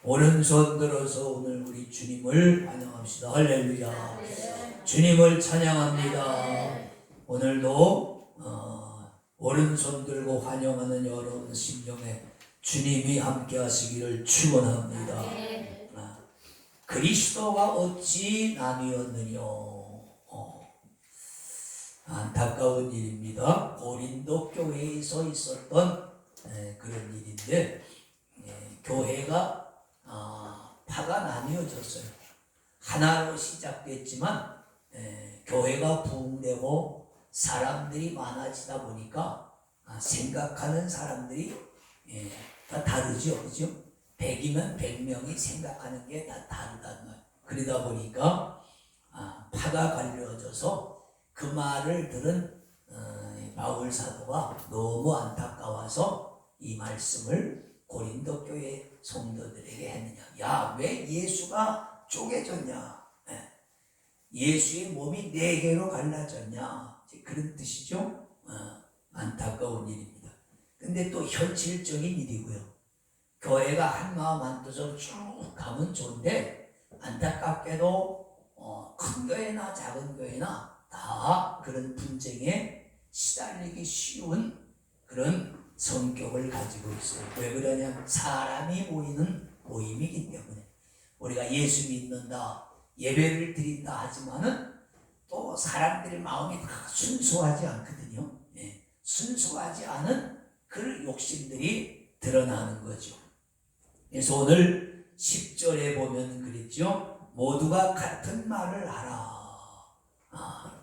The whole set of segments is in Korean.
오른손 들어서 오늘 우리 주님을 찬양합시다. 할렐루야. 주님을 찬양합니다. 오늘도 오른손 들고 환영하는 여러분 심령에 주님이 함께 하시기를 축원합니다. 그리스도가 어찌 남이었느뇨. 안타까운 일입니다. 고린도 교회에서 있었던 그런 일인데, 교회가 파가 나뉘어졌어요. 하나로 시작됐지만 교회가 부흥되고 사람들이 많아지다 보니까 생각하는 사람들이 다 다르죠, 그죠? 100이면 100명이 생각하는 게 다 다르단 말이에요. 그러다 보니까 파가 갈려져서 그 말을 들은 바울 사도가 너무 안타까워서 이 말씀을 고린도 교회 성도들에게 했느냐. 야, 왜 예수가 쪼개졌냐? 예수의 몸이 4개로 갈라졌냐? 그런 뜻이죠. 안타까운 일입니다. 근데 또 현실적인 일이고요. 교회가 한마음 한뜻으로 쭉 가면 좋은데, 안타깝게도 큰 교회나 작은 교회나 다 그런 분쟁에 시달리기 쉬운 그런 성격을 가지고 있어요. 왜 그러냐? 사람이 모이는 모임이기 때문에. 우리가 예수 믿는다, 예배를 드린다 하지만은 또 사람들의 마음이 다 순수하지 않거든요. 순수하지 않은 그 욕심들이 드러나는 거죠. 그래서 오늘 10절에 보면 그랬죠. 모두가 같은 말을 하라.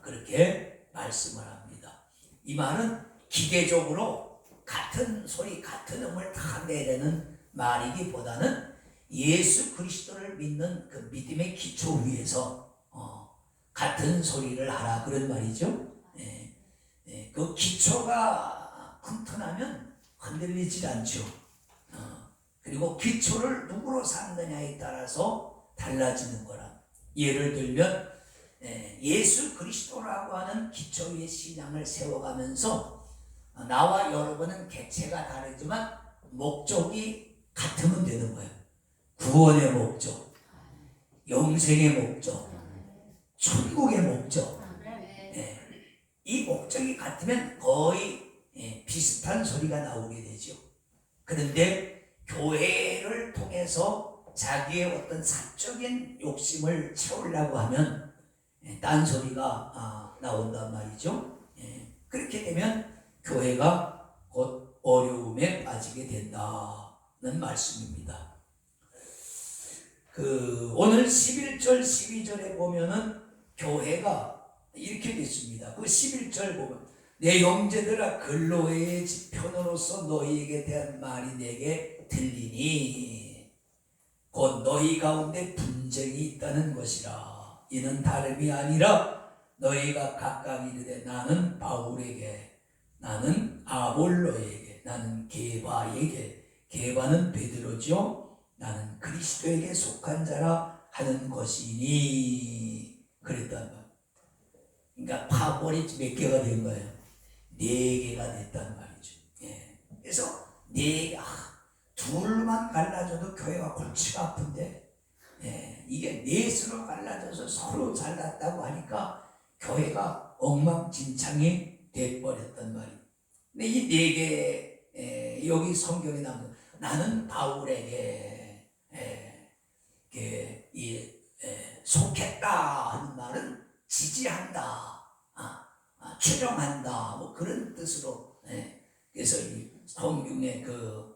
그렇게 말씀을 합니다. 이 말은 기계적으로 같은 소리, 같은 음을 다 내려는 말이기보다는 예수 그리스도를 믿는 그 믿음의 기초 위에서 같은 소리를 하라, 그런 말이죠. 그 기초가 튼튼하면 흔들리지 않죠. 그리고 기초를 누구로 삼느냐에 따라서 달라지는 거라. 예를 들면 예수 그리스도라고 하는 기초 위에 신앙을 세워가면서 나와 여러분은 객체가 다르지만 목적이 같으면 되는 거예요. 구원의 목적, 영생의 목적, 천국의 목적. 이 목적이 같으면 거의 비슷한 소리가 나오게 되죠. 그런데 교회를 통해서 자기의 어떤 사적인 욕심을 채우려고 하면 딴 소리가 나온단 말이죠. 그렇게 되면 교회가 곧 어려움에 빠지게 된다는 말씀입니다. 오늘 11절 12절에 보면은 교회가 이렇게 됐습니다. 그 11절 보면 내 형제들아 근로의 지편으로서 너희에게 대한 말이 내게 들리니 곧 너희 가운데 분쟁이 있다는 것이라. 이는 다름이 아니라 너희가 각각 이르되 나는 바울에게, 나는 아볼로에게, 나는 게바에게, 게바는 베드로죠, 나는 그리스도에게 속한 자라 하는 것이니 그랬단 말이에요. 그러니까 파벌이 몇 개가 된 거예요? 4개가 됐단 말이죠. 그래서 둘만 갈라져도 교회가 골치가 아픈데, 이게 넷으로 갈라져서 서로 잘났다고 하니까 교회가 엉망진창이 돼버렸단 말이에요. 근데 이 4개, 여기 성경에 나오는 나는 바울에게 속했다 하는 말은 지지한다, 추종한다, 뭐 그런 뜻으로. 그래서 이 성경의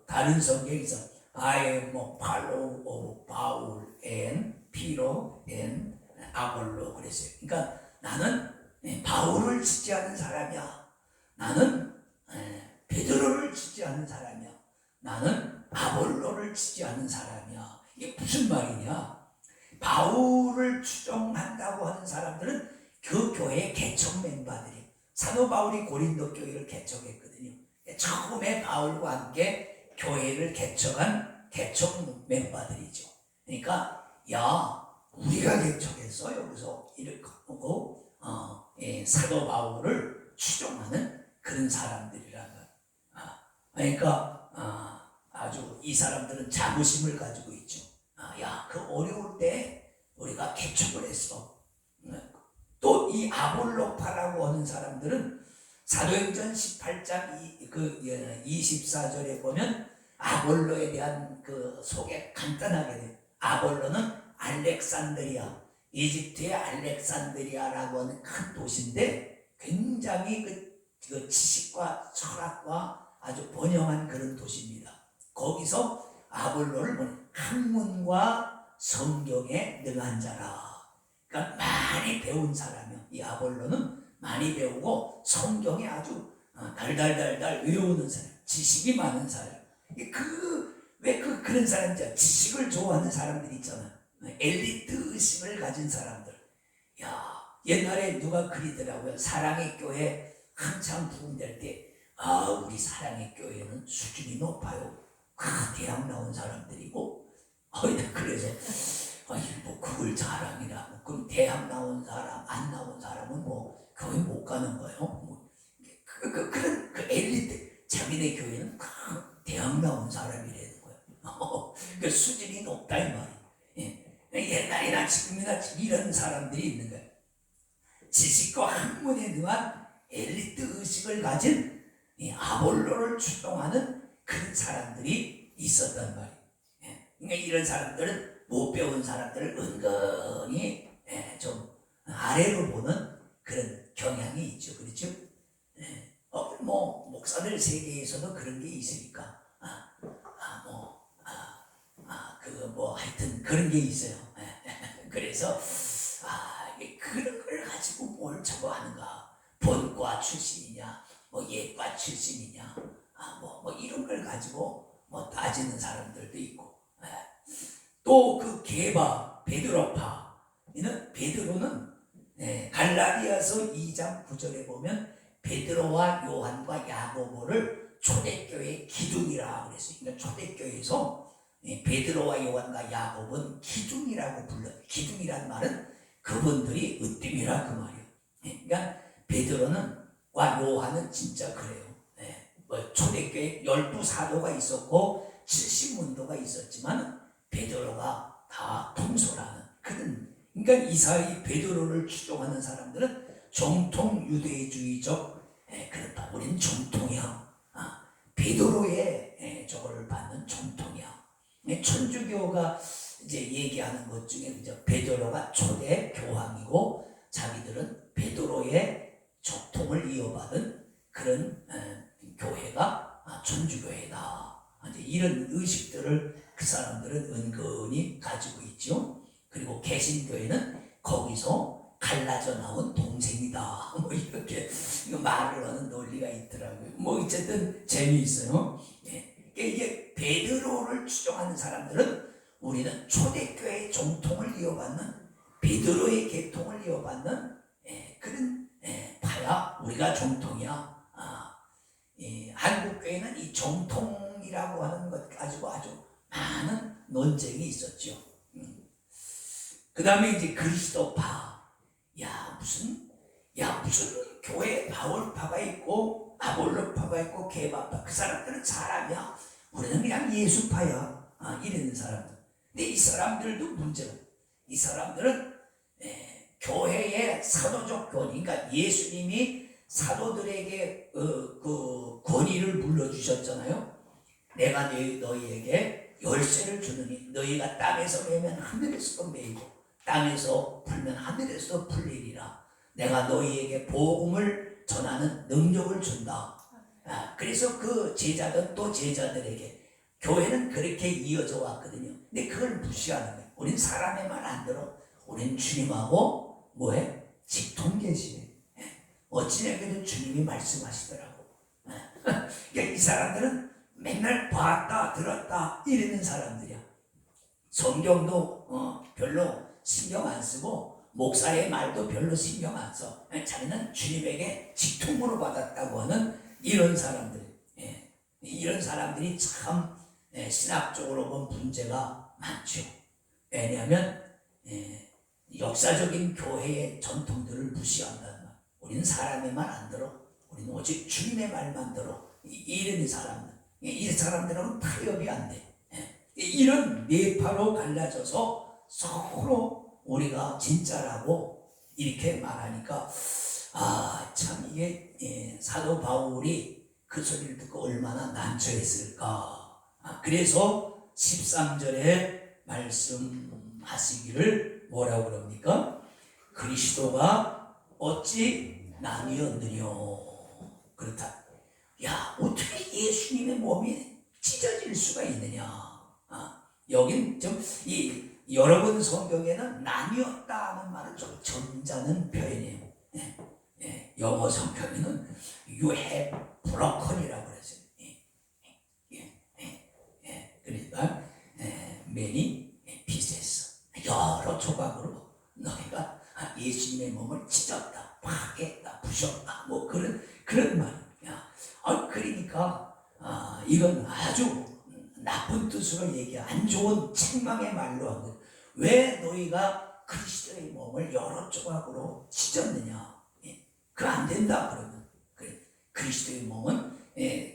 다른 성경에서 I am a follower of Paul and Peter and Apollo 그랬어요. 그러니까 나는 바울을 지지하는 사람이야. 나는 베드로를 지지하는 사람이야. 나는 아볼로를 지지하는 사람이야. 이게 무슨 말이냐? 바울을 추종한다고 하는 사람들은 그 교회의 개척 멤버들이, 사도 바울이 고린도 교회를 개척했거든요. 처음에 바울과 함께 교회를 개척한 개척 멤버들이죠. 그러니까 우리가 개척했어 여기서 이렇게 하고 사도 바울을 추종하는 그런 사람들이라는 거예요. 그러니까 아주 이 사람들은 자부심을 가지고 있죠. 그 어려울 때 우리가 개척을 했어. 또 이 아볼로파라고 하는 사람들은 사도행전 18장 24절에 보면 아볼로에 대한 그 소개 간단하게 돼요. 아볼로는 알렉산드리아, 이집트의 알렉산드리아라고 하는 큰 도시인데 굉장히 그 지식과 철학과 아주 번영한 그런 도시입니다. 거기서 아볼로를 보니 학문과 성경에 능한 자라. 그러니까 많이 배운 사람이요. 이 아볼로는 많이 배우고 성경에 아주 달달달달 외우는 사람, 지식이 많은 사람. 그런 사람들, 지식을 좋아하는 사람들 있잖아. 엘리트 의식을 가진 사람들. 야, 옛날에 누가 그리더라고요. 사랑의 교회 한참 부흥될 때, 우리 사랑의 교회는 수준이 높아요. 대학 나온 사람들이고, 그래서 뭐 그걸 자랑이라. 그럼 대학 나온 사람, 안 나온 사람은 뭐 교회 못 가는 거예요. 뭐 그런 엘리트, 자기네 교회는 대학 나온 사람이라는 거예요. 그 수준이 높다 이 말이에요. 옛날이나 지금이나 이런 사람들이 있는 거예요. 지식과 학문에 능한 엘리트 의식을 가진 아볼로를 추종하는 그런 사람들이 있었단 말이에요. 그러니까 이런 사람들은 못 배운 사람들을 은근히 좀 아래로 보는 그런 경향이 있죠. 그렇죠? 뭐 목사들 세계에서도 그런 게 있으니까 하여튼 그런 게 있어요. 그래서 그런 걸 가지고 뭘 저거 하는가? 본과 출신이냐, 뭐 예과 출신이냐, 뭐 이런 걸 가지고 뭐 따지는 사람들도 있고. 또 그 게바, 베드로파, 베드로는 갈라디아서 2장 9절에 보면 베드로와 요한과 야고보를 초대교회 기둥이라 그랬어요. 그러니까 초대교회에서 베드로와 요한과 야고보는 기둥이라고 불러요. 기둥이란 말은 그분들이 으뜸이라 그 말이에요. 그러니까 베드로는 와 요한은 진짜 그래요. 뭐 초대교회 12사도가 있었고 70문도가 있었지만 베드로가 다 통솔하는 그런. 그러니까 이 사이 베드로를 추종하는 사람들은 정통 유대주의적 그렇다. 우리는 정통이야. 베드로의 저거를 받는 정통이야. 천주교가 이제 얘기하는 것 중에 베드로가 초대 교황이고 자기들은 베드로의 적통을 이어받은 그런 교회가 천주교회다. 이제 이런 의식들을 그 사람들은 은근히 가지고 있죠. 그리고 개신교회는 거기서 갈라져 나온 동생이다. 뭐 이렇게 말을 하는 논리가 있더라고요. 뭐 어쨌든 재미있어요. 이게 베드로를 추종하는 사람들은 우리는 초대교회의 정통을 이어받는 베드로의 계통을 이어받는 그런 파야. 우리가 정통이야. 한국교회는 이 정통이라고 하는 것 가지고 아주 많은 논쟁이 있었죠. 그 다음에 이제 그리스도파. 무슨 교회 바울파가 있고 아볼로파가 있고 게바파. 그 사람들은 사람이야. 우리는 그냥 예수파야. 이러는 사람들. 근데 이 사람들도 문제가, 이 사람들은 교회의 사도적 권위, 그러니까 예수님이 사도들에게 그 권위를 물려주셨잖아요. 내가 너희에게 열쇠를 주느니 너희가 땅에서 매면 하늘에서도 매이고 땅에서 풀면 하늘에서도 풀리리라. 내가 너희에게 복음을 전하는 능력을 준다. 그래서 그 제자들 또 제자들에게 교회는 그렇게 이어져 왔거든요. 근데 그걸 무시하는 거예요. 우린 사람의 말 안 들어. 우린 주님하고 뭐해? 직통계시해. 어찌나 그래도 주님이 말씀하시더라고. 그러니까 이 사람들은 맨날 봤다 들었다 이러는 사람들이야. 성경도 별로 신경 안 쓰고 목사의 말도 별로 신경 안 써. 자기는 주님에게 직통으로 받았다고 하는 이런 사람들. 이런 사람들이 참 신학적으로 본 문제가 많죠. 왜냐하면 역사적인 교회의 전통들을 무시한다는 말. 우리는 사람의 말 안 들어. 우리는 오직 주님의 말만 들어. 이런 사람들. 이 사람들하고는 타협이 안 돼. 이런 뇌파로 갈라져서 서로 우리가 진짜라고 이렇게 말하니까 참 이게 사도 바울이 그 소리를 듣고 얼마나 난처했을까. 그래서 13절에 말씀하시기를 뭐라고 그럽니까? 그리스도가 어찌 나뉘었느뇨. 그렇다. 야, 어떻게 예수님의 몸이 찢어질 수가 있느냐. 여긴 좀 여러분 성경에는 나뉘었다 하는 말을 좀 점잖은 표현이에요. 영어 성경에는 you have broken이라고 그러죠. 그러니까 many pieces, 여러 조각으로 너희가 예수님의 몸을 찢었다, 파괴했다, 부셨다, 뭐 그런 말이야. 그러니까 이건 아주 나쁜 뜻으로 안 좋은 책망의 말로 한 거예요. 왜 너희가 그리스도의 몸을 여러 조각으로 찢었느냐? 그거 안 된다 그러면. 그리스도의 몸은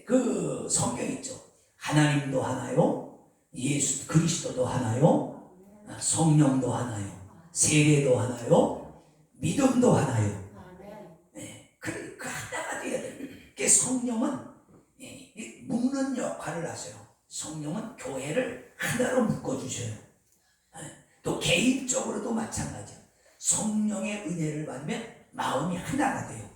그 성경 있죠. 하나님도 하나요, 예수 그리스도도 하나요, 성령도 하나요, 세례도 하나요, 믿음도 하나요. 그 하나가 되어야 돼요. 성령은 묶는 역할을 하세요. 성령은 교회를 하나로 묶어주셔요. 또 개인적으로도 마찬가지야. 성령의 은혜를 받으면 마음이 하나가 돼요.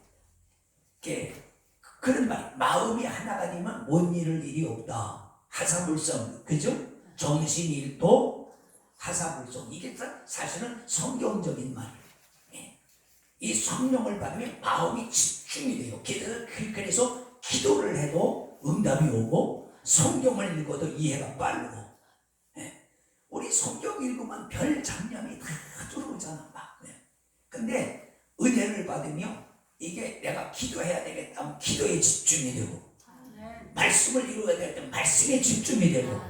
그런 말, 마음이 하나가 되면 못 이룰 일이 없다. 하사불성, 그죠? 정신일도 하사불성. 이게 사실은 성경적인 말이에요. 이 성령을 받으면 마음이 집중이 돼요. 그래서 기도를 해도 응답이 오고 성경을 읽어도 이해가 빠르고. 우리 성경 읽으면 별 장면이 다 들어오잖아. 근데 은혜를 받으면 이게 내가 기도해야 되겠다 하면 기도에 집중이 되고, 말씀을 이루어야 될 때 말씀에 집중이 되고,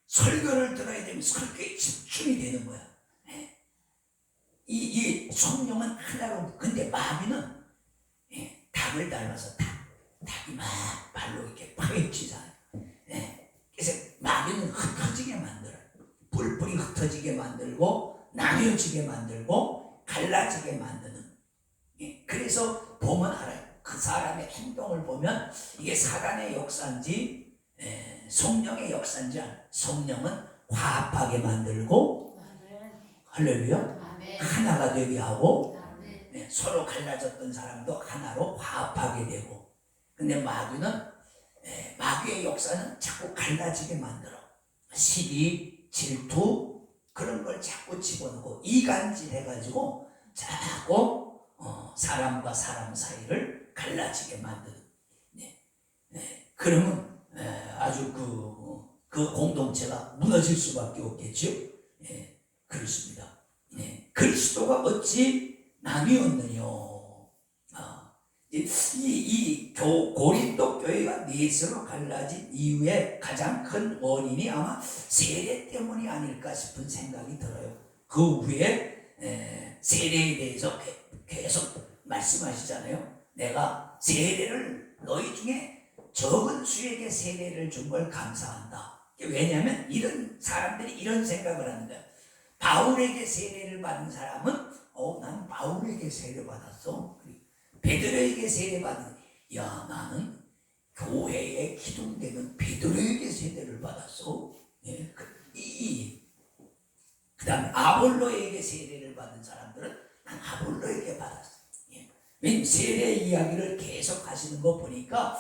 설교를 들어야 되면 설교에 집중이 되는 거야. 이 성령은 하나로. 근데 마귀는 닭을 닮아서 닭이 막 발로 이렇게 파헤치잖아요. 그래서 마귀는 흩어지게 만들어요. 뿔뿔이 흩어지게 만들고 나뉘어지게 만들고 갈라지게 만드는. 그래서 보면 알아요. 그 사람의 행동을 보면 이게 사단의 역사인지 성령의 역사인지 알아요. 성령은 화합하게 만들고, 할렐루야, 하나가 되게 하고, 서로 갈라졌던 사람도 하나로 화합하게 되고. 근데 마귀의 역사는 자꾸 갈라지게 만들어. 시기, 질투, 그런 걸 자꾸 집어넣고 이간질 해가지고 자꾸 사람과 사람 사이를 갈라지게 만드는. 그러면 아주 그 공동체가 무너질 수밖에 없겠죠. 그렇습니다. 그리스도가 어찌 나뉘었느냐. 이 고린도 교회가 넷으로 갈라진 이유의 가장 큰 원인이 아마 세례 때문이 아닐까 싶은 생각이 들어요. 그 후에 세례에 대해서 계속 말씀하시잖아요. 내가 세례를 너희 중에 적은 수에게 세례를 준 걸 감사한다. 왜냐하면 이런 사람들이 이런 생각을 하는 거야. 바울에게 세례를 받은 사람은 난 바울에게 세례 받았어. 베드로에게 세례 받은, 나는 교회에 기둥되는 베드로에게 세례를 받았어. 그 다음에 아볼로에게 세례를 받은 사람들은 난 아볼로에게 받았어. 왜냐면 세례 이야기를 계속 하시는 거 보니까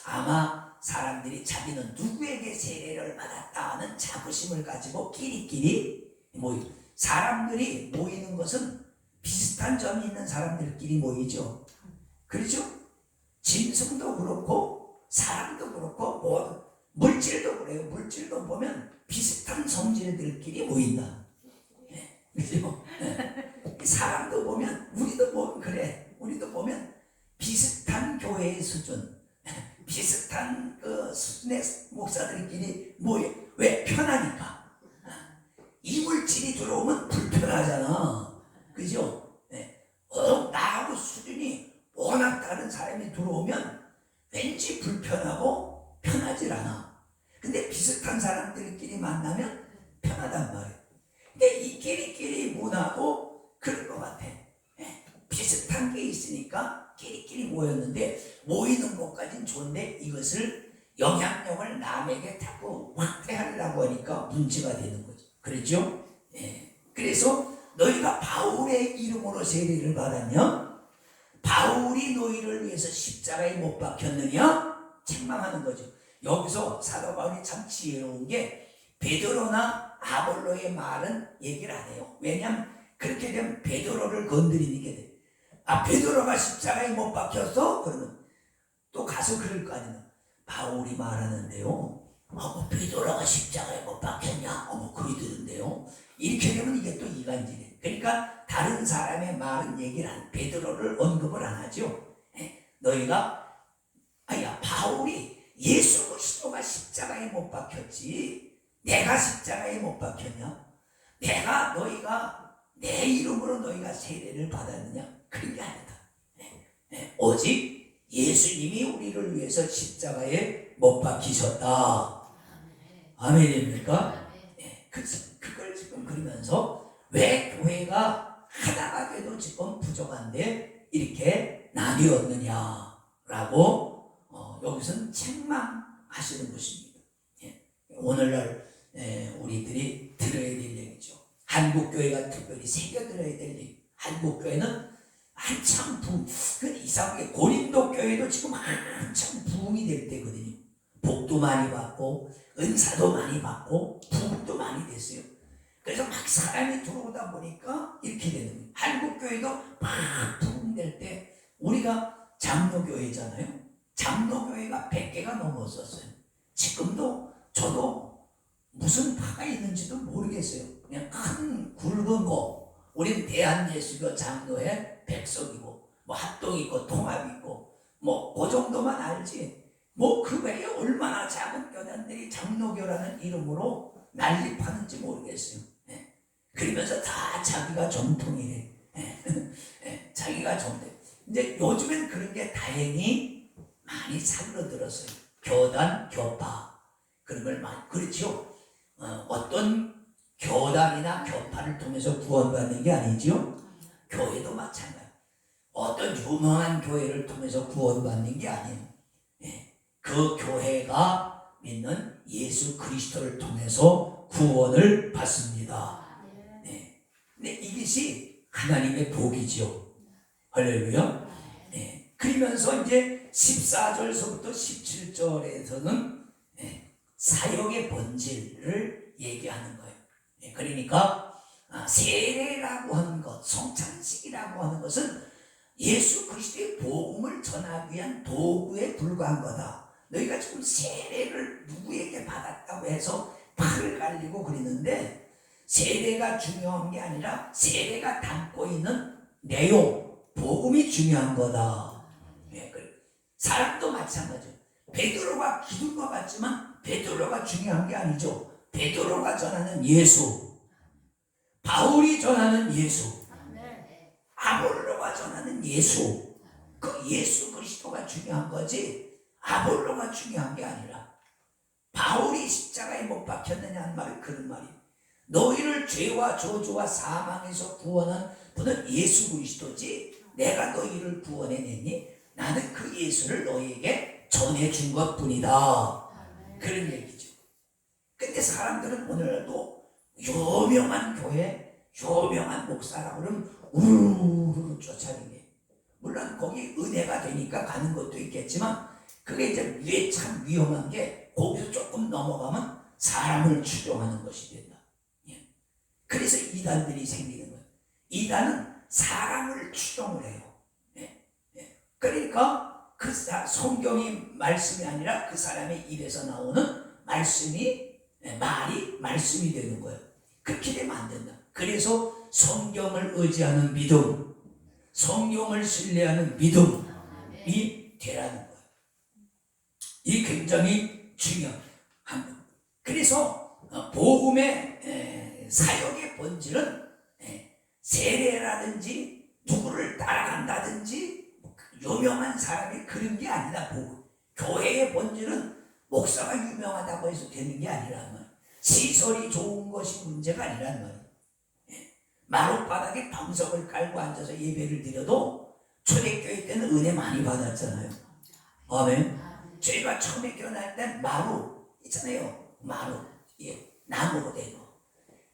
아마 사람들이 자기는 누구에게 세례를 받았다 하는 자부심을 가지고 끼리끼리 사람들이 모이는 것은 비슷한 점이 있는 사람들끼리 모이죠. 그렇죠? 짐승도 그렇고 사람도 그렇고 물질도 그래요. 물질도 보면 비슷한 성질들끼리 모인다. 그렇죠? 사람도 보면 우리도 보면 그래. 우리도 보면 비슷한 교회의 수준, 비슷한 그 수준의 목사들끼리 모여. 왜? 편하니까. 이물질이 들어오면 불편하잖아. 그죠? 나하고 수준이 워낙 다른 사람이 들어오면 왠지 불편하고 편하질 않아. 근데 비슷한 사람들이 문화도 그런 것 같아. 비슷한 게 있으니까 끼리끼리 모였는데 모이는 것까지는 좋은데 이것을 영향력을 남에게 자꾸 확대하려고 하니까 문제가 되는 거죠. 그렇죠? 그래서 너희가 바울의 이름으로 세례를 받았냐? 바울이 너희를 위해서 십자가에 못 박혔느냐? 책망하는 거죠. 여기서 사도 바울이 참 지혜로운 게 베드로나 아볼로의 말은 얘기를 안 해요. 왜냐하면 그렇게 되면 베드로를 건드리는 게 돼. 베드로가 십자가에 못 박혔어? 그러면 또 가서 그럴 거 아니야. 바울이 말하는데요. 베드로가 십자가에 못 박혔냐? 그리 드는데요. 이렇게 되면 이게 또 이간질이에요. 그러니까 다른 사람의 말은 얘기를 안, 베드로를 언급을 안 하죠. 너희가 바울이 예수 그리스도가 십자가에 못 박혔지 내가 십자가에 못 박혔냐? 너희가 내 이름으로 너희가 세례를 받았느냐? 그런 게 아니다. 오직 예수님이 우리를 위해서 십자가에 못 박히셨다. 아멘입니까? 그걸 지금 그러면서 왜 교회가 하나가 돼도 지금 부족한데 이렇게 나뉘었느냐라고 여기서는 책망하시는 것입니다. 오늘날 우리들이 들어야 될 얘기죠. 한국교회가 특별히 새겨들어야 될 얘기. 한국교회는 한참 이상하게 고린도 교회도 지금 한참 부흥이 될 때거든요. 복도 많이 받고 은사도 많이 받고 부흥도 많이 됐어요. 그래서 막 사람이 들어오다 보니까 이렇게 되는 거예요. 한국교회도 막 부흥될 때 우리가 장로교회잖아요. 장로교회가 100개가 넘었었어요. 지금도 저도 무슨 파가 있는지도 모르겠어요. 그냥 큰 굵은 거. 우린 대한예수교 장로회 백석이고 합동 있고 통합 있고 그 정도만 알지. 그 외에 얼마나 작은 교단들이 장로교라는 이름으로 난립하는지 모르겠어요. 그러면서 다 자기가 정통이래. 자기가 정통. 이제 요즘엔 그런 게 다행히 많이 사그러들었어요. 교단, 교파 그런 걸 많이. 그렇죠. 어떤 교단이나 교파를 통해서 구원받는 게 아니죠. 교회도 마찬가지. 어떤 유명한 교회를 통해서 구원받는 게 아니에요. 그 교회가 믿는 예수 그리스도를 통해서 구원을 받습니다. 근데 이것이 하나님의 복이죠. 할렐루야. 그러면서 이제 14절서부터 17절에서는 사역의 본질을 얘기하는 거예요. 그러니까 세례라고 하는 것, 성찬식이라고 하는 것은 예수 그리스도의 복음을 전하기 위한 도구에 불과한 거다. 너희가 지금 세례를 누구에게 받았다고 해서 팔을 갈리고 그러는데 세례가 중요한 게 아니라 세례가 담고 있는 내용, 복음이 중요한 거다. 사람도 마찬가지예요. 베드로가 기둥과 같지만 베드로가 중요한 게 아니죠. 베드로가 전하는 예수, 바울이 전하는 예수, 아볼로가 전하는 예수, 그 예수 그리스도가 중요한 거지 아볼로가 중요한 게 아니라. 바울이 십자가에 못 박혔느냐는 말이 그런 말이에요. 너희를 죄와 저주와 사망에서 구원한 분은 예수 그리스도지 내가 너희를 구원해냈니? 나는 그 예수를 너희에게 전해준 것뿐이다. 그런 얘기죠. 근데 사람들은 오늘도 유명한 교회, 유명한 목사라고 그러면 우르르 쫓아다니게. 물론 거기 은혜가 되니까 가는 것도 있겠지만 그게 이제 위에 참 위험한 게 거기서 조금 넘어가면 사람을 추종하는 것이 된다. 그래서 이단들이 생기는 거예요. 이단은 사람을 추종을 해요. 그러니까 그 성경이 말씀이 아니라 그 사람의 입에서 나오는 말씀이 말씀이 되는 거예요. 그렇게 되면 안 된다. 그래서 성경을 의지하는 믿음, 성경을 신뢰하는 믿음이 되라는 거예요. 이 굉장히 중요한 거. 그래서 복음의 사역의 본질은 세례라든지 누구를 따라간다든지 유명한 사람이 그런 게 아니다. 복음. 교회의 본질은 목사가 유명하다고 해서 되는 게 아니란 말이에요. 시설이 좋은 것이 문제가 아니란 말이에요. 마룻바닥에 방석을 깔고 앉아서 예배를 드려도 초대교회 때는 은혜 많이 받았잖아요. 아멘. 저희가 처음에 결혼할 때 마루 있잖아요. 마루. 예, 나무로 된 거.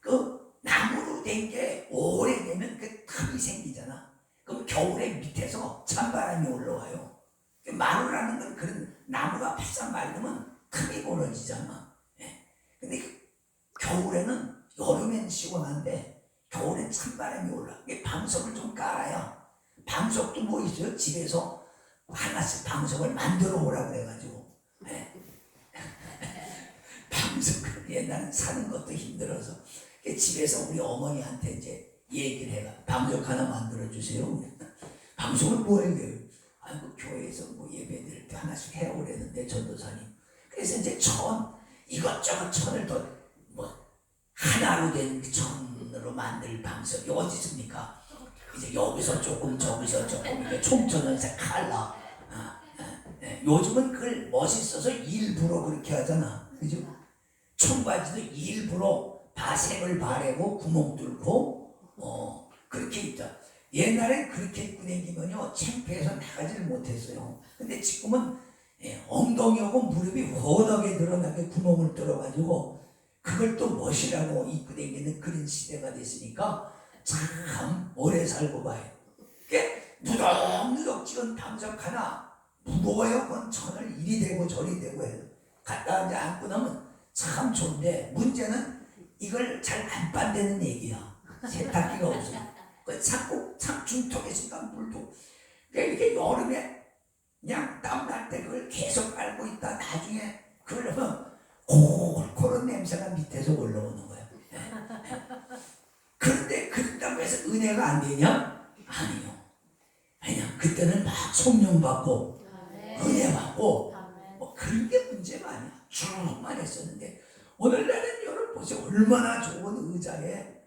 그 나무로 된 게 오래되면 그 틈이 생기잖아. 그럼 겨울에 밑에서 찬바람이 올라와요. 마루라는 건 그런 나무가 바싹 말르면 틈이 벌어지잖아. 예. 근데 겨울에는, 여름엔 시원한데 겨울엔 찬바람이 올라. 방석을 좀 깔아야. 방석도 뭐 있어요? 집에서 하나씩 방석을 만들어 오라 그래가지고. 예. 방석을 옛날엔 사는 것도 힘들어서 집에서 우리 어머니한테 이제 얘기를 해가 방석 하나 만들어 주세요. 방석을 뭐 해요? 아이고 교회에서 뭐 예배 드릴 때 하나씩 해오랬는데 전도사님. 그래서 이제 이것저것 천을 더 뭐 하나로 된 천으로 만들 방석이 어디 있습니까? 이제 여기서 조금 저기서 조금 이게 총천연색 칼라. 요즘은 그걸 멋있어서 일부러 그렇게 하잖아. 그죠? 청바지도 일부러 바색을 바르고 구멍 뚫고 그렇게 입자. 옛날엔 그렇게 입고 다니면요 창피해서 나가지를 못했어요. 근데 지금은 엉덩이하고 무릎이 훤하게 드러나게 구멍을 뚫어가지고 그걸 또 멋이라고 입고 다니는 그런 시대가 됐으니까 참 오래 살고 봐요. 무덕무덕 찍은 방석 하나 무거워요. 그건 천을 이리 대고 저리 대고 해요. 갖다 이제 안고 나면 참 좋은데 문제는 이걸 잘 안 빤다는 얘기야. 세탁기가 없어요. 자꾸 참 중턱에 있으니까 물도. 이게 여름에 그냥 땀날 때 그걸 계속 깔고 있다 나중에 그걸 하면 그런 냄새가 밑에서 올라오는 거야. 그런데 그렇다고 해서 은혜가 안 되냐? 아니요. 그냥 그때는 막 성령 받고 은혜 받고 뭐 그런 게 문제가 아니야. 쭉만 했었는데 오늘날은 여러분 보세요. 얼마나 좋은 의자에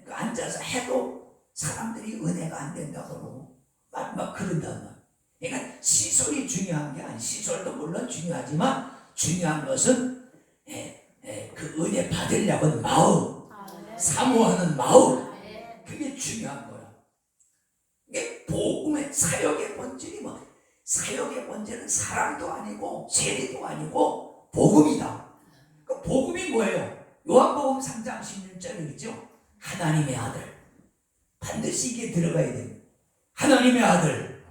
앉아서 해도 사람들이 은혜가 안 된다고 그러고 막 그런단 말이야. 그러니까 시설이 중요한 게 아니야. 시설도 물론 중요하지만 중요한 것은 그 은혜 받으려고 하는 마음, 사모하는 마음, 그게 중요한 거야. 이게 복음의 사역의 본질이 뭐? 사역의 본질은 사람도 아니고 세리도 아니고 복음이다. 그 복음이 뭐예요? 요한복음 3장 16절이죠. 하나님의 아들. 반드시 이게 들어가야 돼요. 하나님의 아들.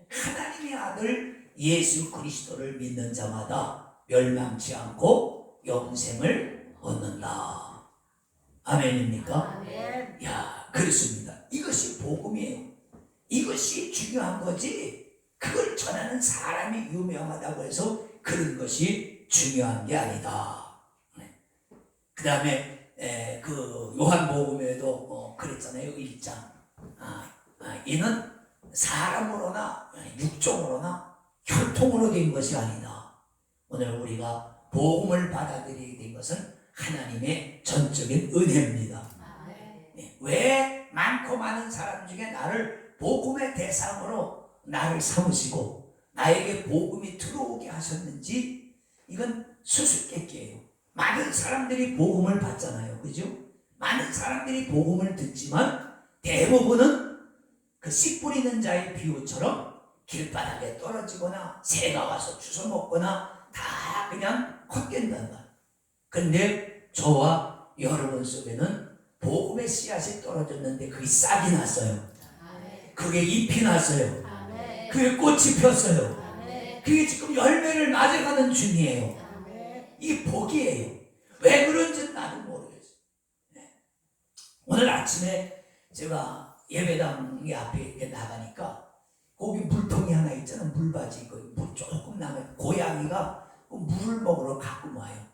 하나님의 아들 예수 그리스도를 믿는 자마다 멸망치 않고 영생을 얻는다. 아멘입니까? 아멘. 야, 그렇습니다. 이것이 복음이에요. 이것이 중요한 거지. 그걸 전하는 사람이 유명하다고 해서 그런 것이 중요한 게 아니다. 그 다음에 그 요한복음에도 그랬잖아요. 1장. 이는 사람으로나 육종으로나 혈통으로 된 것이 아니다. 오늘 우리가 복음을 받아들이게 된 것은 하나님의 전적인 은혜입니다. 왜 많고 많은 사람 중에 나를 복음의 대상으로 나를 삼으시고 나에게 복음이 들어오게 하셨는지 이건 수수께끼예요. 많은 사람들이 복음을 받잖아요. 그죠? 많은 사람들이 복음을 듣지만 대부분은 그 씨 뿌리는 자의 비유처럼 길바닥에 떨어지거나 새가 와서 주워 먹거나 다 그냥 헛된단 말이에요. 근데 저와 여러분 속에는 복음의 씨앗이 떨어졌는데 그게 싹이 났어요. 그게 잎이 났어요. 그게 꽃이 폈어요. 그게 지금 열매를 맞아가는 중이에요. 이게 복이에요. 왜 그런지 나도 모르겠어요. 오늘 아침에 제가 예배당 앞에 이렇게 나가니까 거기 물통이 하나 있잖아. 물바지 물 조금 나면 고양이가 물을 먹으러 갖고 와요.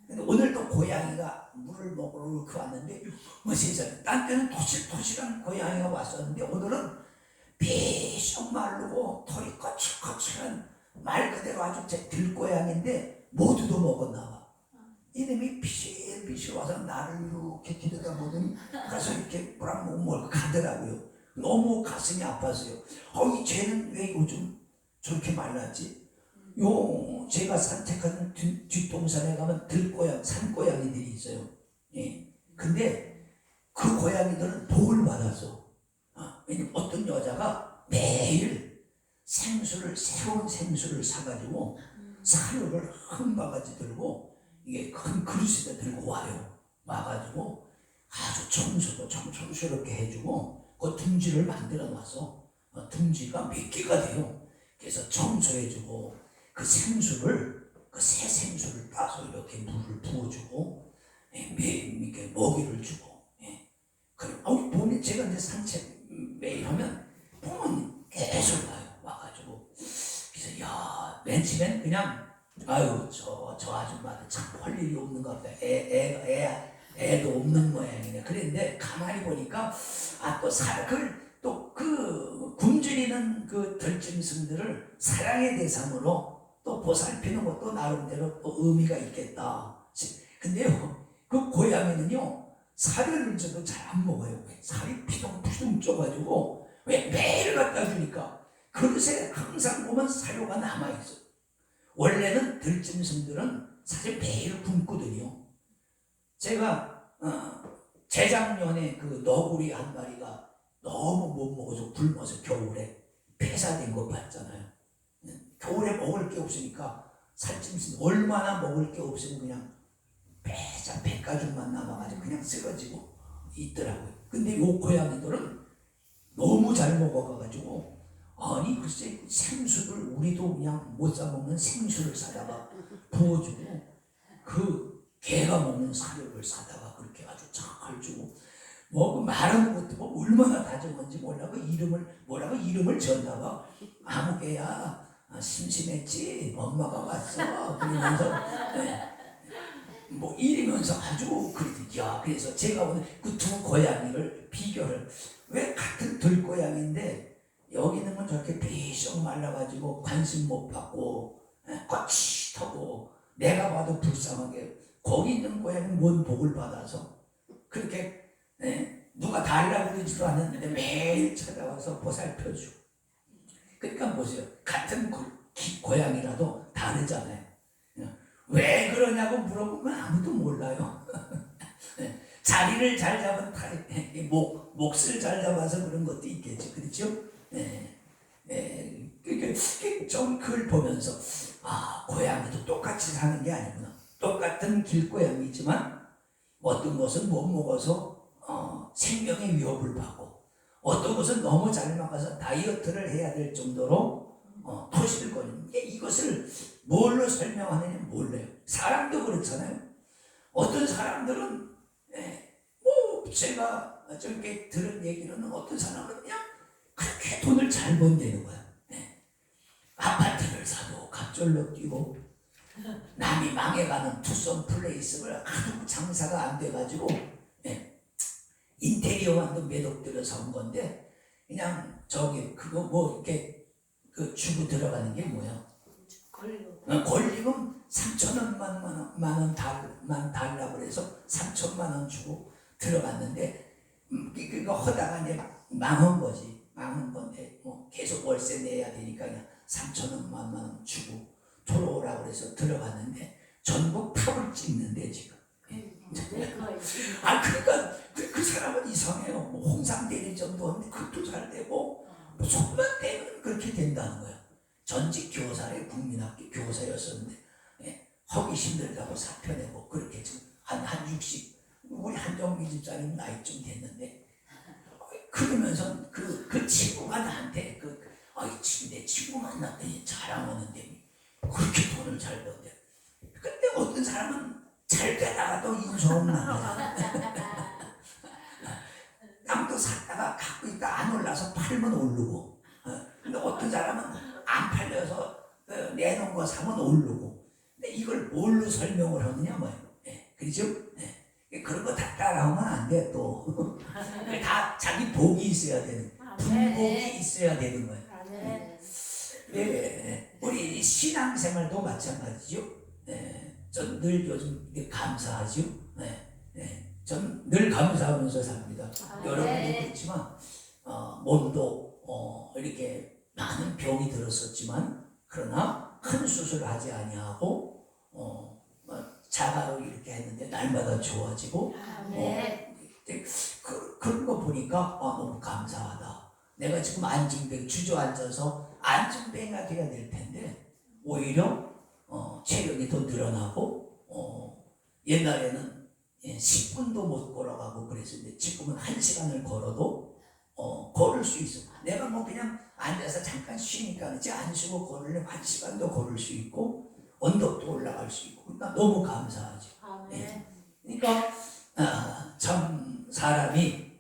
근데 오늘도 고양이가 물을 먹으러 이렇게 왔는데 세상에 딴 때는 토실토실한 고양이가 왔었는데 오늘은 비숑 마르고 털이 거칠거칠한 말 그대로 아주 제 들고양인데 모두도 먹었나 봐. 이놈이 비실비실 와서 나를 이렇게 들여다보더니 가서 이렇게 뭐라 뭘 가더라고요. 너무 가슴이 아팠어요. 이 쟤는 왜 요즘 저렇게 말랐지? 제가 산책하는 뒷동산에 가면 들고양, 산고양이들이 있어요. 예. 근데 그 고양이들은 복을 받았어. 왜냐면 어떤 여자가 매일 새로운 생수를 사가지고 사료를 한 바가지 들고 이게 큰 그릇에다 들고 와요. 와가지고 아주 청소도 청소스럽게 해주고 그 둥지를 만들어 놔서 둥지가 몇 개가 돼요. 그래서 청소해주고 그 생수를 그 새 생수를 따서 이렇게 물을 부어주고 이렇게 먹이를 주고 그래 보면 제가 이제 산책 매일 하면 보면 계속 와가지고 그래서 야 맨 처음엔 그냥 아유 저 아줌마도 참 할 일이 없는가 보다 애도 없는 모양이네 그랬는데 가만히 보니까 또 굶주리는 그 들짐승들을 사랑의 대상으로 또 보살피는 것도 나름대로 또 의미가 있겠다. 근데요 그 고양이는요 사료를 줘도 잘 안 먹어요. 살이 피둥피둥 쪄가지고 왜 매일 갖다 주니까 그릇에 항상 보면 사료가 남아있어. 원래는 들짐승들은 사실 매일 굶거든요. 제가 재작년에 그 너구리 한 마리가 너무 못 먹어서 굶어서 겨울에 폐사된 거 봤잖아요. 겨울에 먹을 게 없으니까 살찜승 얼마나 먹을 게 없으면 그냥 배가죽만 남아가지고 그냥 쓰러지고 있더라고요. 근데 요 고양이들은 너무 잘 먹어가지고 아니 글쎄 생수를 우리도 그냥 못 사 먹는 생수를 사다가 부어주고 그 개가 먹는 사료를 사다가 그렇게 아주 잘 주고 뭐 말하는 것도 뭐 얼마나 다정한지 몰라고 이름을 지었나봐. 아무 개야 심심했지 엄마가 왔어 그러면서 뭐 이러면서 아주 그랬죠. 그래서 제가 오늘 그 두 고양이를 비교를 왜 같은 들고양인데 여기 있는 건 저렇게 비숑 말라가지고 관심 못 받고 거치터고 내가 봐도 불쌍하게 거기 있는 고양이는 뭔 복을 받아서 그렇게 누가 달라고 그러지도 않았는데 매일 찾아와서 보살펴주고 그러니까 보세요. 같은 고양이라도 다르잖아요. 왜 그러냐고 물어보면 아무도 몰라요. 자리를 잘 잡은 몫을 잘 잡아서 그런 것도 있겠죠. 그렇죠? 좀 그걸 보면서 고양이도 똑같이 사는 게 아니구나. 똑같은 길고양이지만 어떤 것은 못 먹어서 생명의 위협을 받고 어떤 것은 너무 잘 먹어서 다이어트를 해야 될 정도로 토시를 거리는 이것을 뭘로 설명하느냐 몰라요. 사람도 그렇잖아요. 어떤 사람들은 제가 저렇게 들은 얘기로는 어떤 사람은 그냥 그렇게 돈을 잘 번다는 거야. 아파트를 사도 갑절로 뛰고 남이 망해가는 투썸 플레이스를 아주 장사가 안 돼가지고 인테리어만도 몇 억 들여서 온 건데 그냥 저기 그거 뭐 이렇게 주고 들어가는 게 뭐야? 권리금 3,000원만 달라고 그래서 3,000만 원 주고 들어갔는데 그거 하다가 이제 망한 거지. 망한 건데 뭐 계속 월세 내야 되니까 그냥 3,000원만 원 주고 들어오라고 그래서 들어갔는데 전국 탑을 찍는데 지금. 그러니까 그 사람은 이상해요. 뭐 홍상 대리 정도인데 그것도 잘 되고 뭐 손만 대면 그렇게 된다는 거야. 전직 교사의 국민학교 교사였었는데 하기 힘들다고 사표 내고 그렇게 지금 한 60 우리 한정미 집사님 나이 좀 됐는데 그러면서 그 친구가 나한테 내 친구 만났더니 자랑하는데 그렇게 돈을 잘 번대. 근데 어떤 사람은 잘 되다가도 인수없는 거야. 남도 샀다가 갖고 있다 안 올라서 팔면 오르고 근데 어떤 사람은 안 팔려서 내놓은 거 사면 오르고 근데 이걸 뭘로 설명을 하느냐 뭐예요. 그렇죠? 그런 거 다 따라하면 안 돼 또. 다 자기 복이 있어야 되는 분복이 있어야 되는 거예요. 우리 신앙생활도 마찬가지죠. 전 늘 요즘 감사하죠. 전 늘 감사하면서 삽니다. 여러분도 그렇지만 몸도 이렇게 많은 병이 들었었지만 그러나 큰 수술을 하지 아니하고 자가로 이렇게 했는데 날마다 좋아지고 보니까 너무 감사하다. 내가 지금 안진뱅 주저앉아서 안진뱅이가 돼야 될 텐데 오히려 체력이 더 늘어나고 옛날에는 10분도 못 걸어가고 그랬었는데 지금은 1시간을 걸어도 걸을 수 있어. 내가 뭐 그냥 앉아서 잠깐 쉬니까 그렇지 안 쉬고 걸으려면 1시간도 걸을 수 있고 언덕도 올라갈 수 있고 그러니까 너무 감사하죠. 그러니까 참 사람이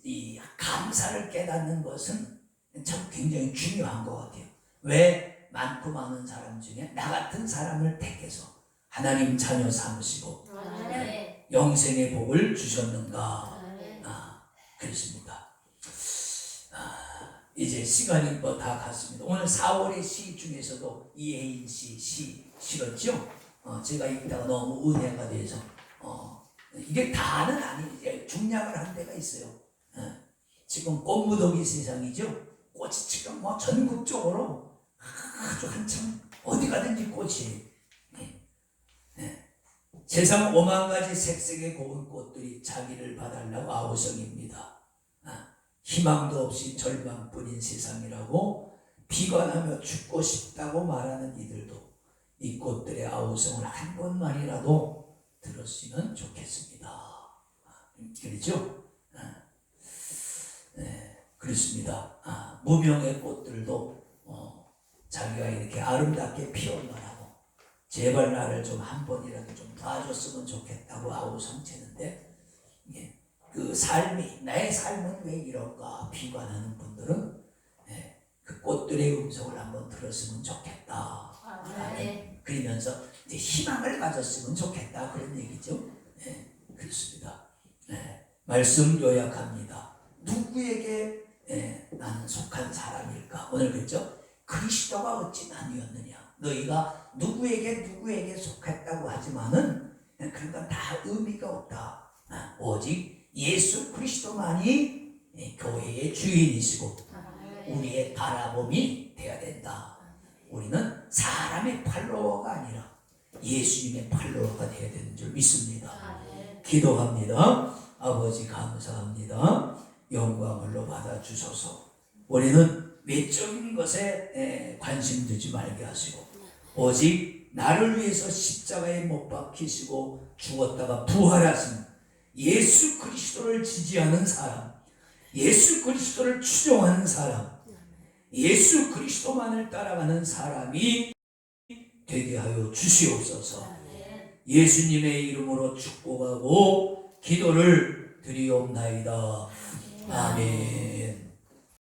이 감사를 깨닫는 것은 참 굉장히 중요한 것 같아요. 왜 많고 많은 사람 중에 나 같은 사람을 택해서 하나님 자녀 삼으시고 영생의 복을 주셨는가. 그렇습니다. 이제 시간이 뭐 다 갔습니다. 오늘 4월의 시 중에서도 이혜인 시 실었죠. 제가 읽다가 너무 은혜가 돼서 이게 다는 아니에요. 중략을 한 데가 있어요. 지금 꽃무더기 세상이죠. 꽃이 지금 뭐 전국적으로 아주 한참 어디 가든지 꽃이에요. 세상 50,000가지 색색의 고운 꽃들이 자기를 봐달라고 아우성입니다. 희망도 없이 절망뿐인 세상이라고 비관하며 죽고 싶다고 말하는 이들도 이 꽃들의 아우성을 한 번만이라도 들었으면 좋겠습니다. 그렇죠? 그렇습니다. 무명의 꽃들도 자기가 이렇게 아름답게 피어나라고 제발 나를 좀 한 번이라도 좀 봐줬으면 좋겠다고 아우성치는데 그 삶이 나의 삶은 왜 이런가 비관하는 분들은 그 꽃들의 음성을 한번 들었으면 좋겠다. 그러면서 이제 희망을 가졌으면 좋겠다 그런 얘기죠. 그렇습니다. 말씀 요약합니다. 누구에게 나는 속한 사람일까? 오늘 그랬죠? 그리스도가 어찌 나뉘었느냐? 너희가 누구에게 속했다고 하지만은 그런 건 다 의미가 없다. 오직 예수 그리스도만이 교회의 주인이시고 우리의 바라봄이 되어야 된다. 우리는 사람의 팔로워가 아니라 예수님의 팔로워가 되어야 되는 줄 믿습니다. 기도합니다. 아버지 감사합니다. 영광을로 받아주소서. 우리는 외적인 것에 관심 두지 말게 하시고 오직 나를 위해서 십자가에 못 박히시고 죽었다가 부활하신 예수 그리스도를 지지하는 사람, 예수 그리스도를 추종하는 사람, 예수 그리스도만을 따라가는 사람이 되게 하여 주시옵소서. 예수님의 이름으로 축복하고 기도를 드리옵나이다. 아멘.